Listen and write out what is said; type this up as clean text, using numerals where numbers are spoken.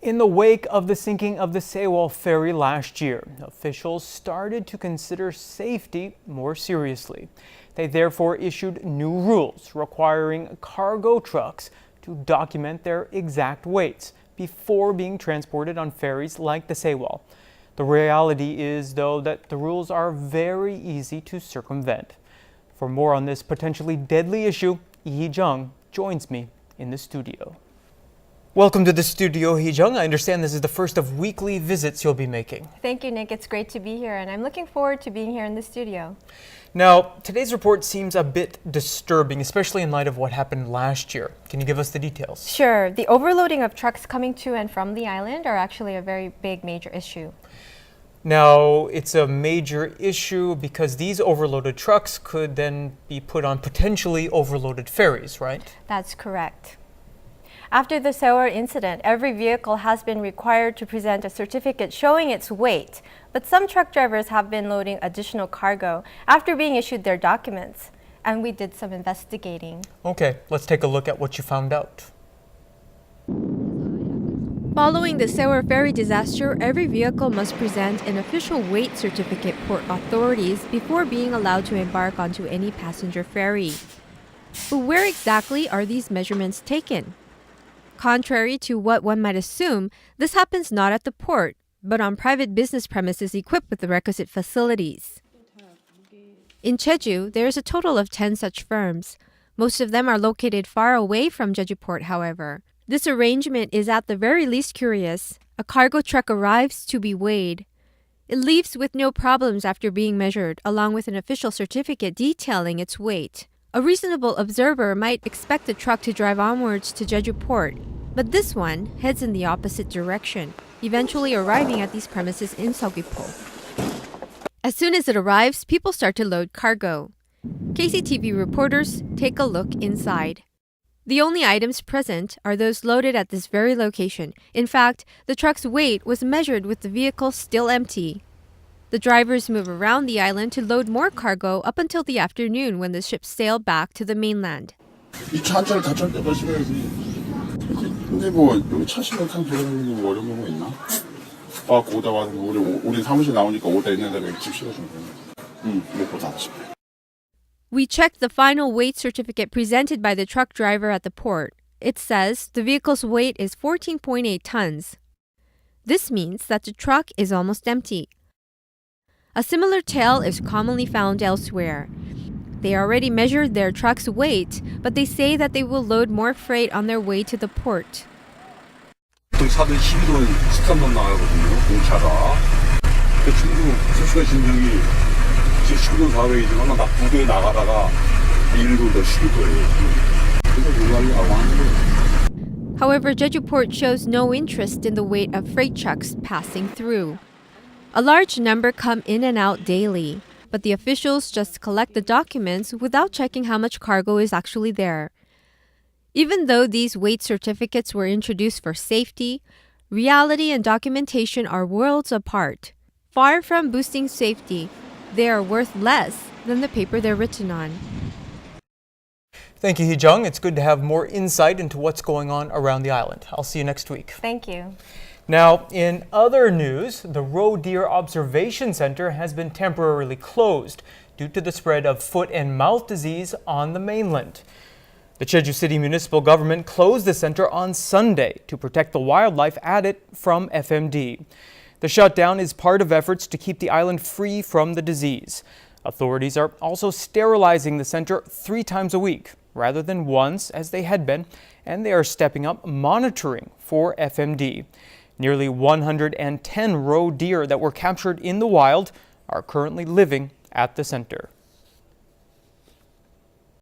In the wake of the sinking of the Sewol ferry last year, officials started to consider safety more seriously. They therefore issued new rules requiring cargo trucks to document their exact weights before being transported on ferries like the Sewol. The reality is, though, that the rules are very easy to circumvent. For more on this potentially deadly issue, Hee-jung joins me in the studio. Welcome to the studio, Hee-jung. I understand this is the first of weekly visits you'll be making. Thank you, Nick. It's great to be here, and I'm looking forward to being here in the studio. Now, today's report seems a bit disturbing, especially in light of what happened last year. Can you give us the details? Sure. The overloading of trucks coming to and from the island are actually a very big major issue. Now, it's a major issue because these overloaded trucks could then be put on potentially overloaded ferries, right? That's correct. After the Sewol incident, every vehicle has been required to present a certificate showing its weight, but some truck drivers have been loading additional cargo after being issued their documents, and we did some investigating. Okay, let's take a look at what you found out. Following the Sewol ferry disaster, every vehicle must present an official weight certificate for authorities before being allowed to embark onto any passenger ferry. But where exactly are these measurements taken? Contrary to what one might assume, this happens not at the port, but on private business premises equipped with the requisite facilities. In Jeju, there is a total of 10 such firms. Most of them are located far away from Jeju port, however. This arrangement is at the very least curious. A cargo truck arrives to be weighed. It leaves with no problems after being measured, along with an official certificate detailing its weight. A reasonable observer might expect the truck to drive onwards to Jeju port, but this one heads in the opposite direction, eventually arriving at these premises in Seogwipo. As soon as it arrives, people start to load cargo. KCTV reporters take a look inside. The only items present are those loaded at this very location. In fact, the truck's weight was measured with the vehicle still empty. The drivers move around the island to load more cargo up until the afternoon when the ships sail back to the mainland. 이 차 한 잔을 다 절대 마시면서 근데 뭐 여기 차 실어 타고 돌아다니는 거 어려운 경우가 있나? 오다 와서 우리 사무실 나오니까 오다 있는 데가 집 실어준 거야. 먹고 닫지. We checked the final weight certificate presented by the truck driver at the port. It says the vehicle's weight is 14.8 tons. This means that the truck is almost empty. A similar tale is commonly found elsewhere. They already measured their truck's weight, but they say that they will load more freight on their way to the port. 차도 12돈, 13돈 나가거든요, 공차가. 중국 수수가 진정이 지금 19돈 400이지만 나 9도에 나가다가 1도 더 12도예요. 그래서 놀라려고 하는 거예요. However, Jeju port shows no interest in the weight of freight trucks passing through. A large number come in and out daily, but the officials just collect the documents without checking how much cargo is actually there. Even though these weight certificates were introduced for safety, reality and documentation are worlds apart. Far from boosting safety, they are worth less than the paper they're written on. Thank you, Hee-jung. It's good to have more insight into what's going on around the island. I'll see you next week. Thank you. Now, in other news, the Roe Deer Observation Center has been temporarily closed due to the spread of foot and mouth disease on the mainland. The Jeju City Municipal Government closed the center on Sunday to protect the wildlife at it from FMD. The shutdown is part of efforts to keep the island free from the disease. Authorities are also sterilizing the center 3 times a week, rather than once as they had been, and they are stepping up monitoring for FMD. Nearly 110 roe deer that were captured in the wild are currently living at the center.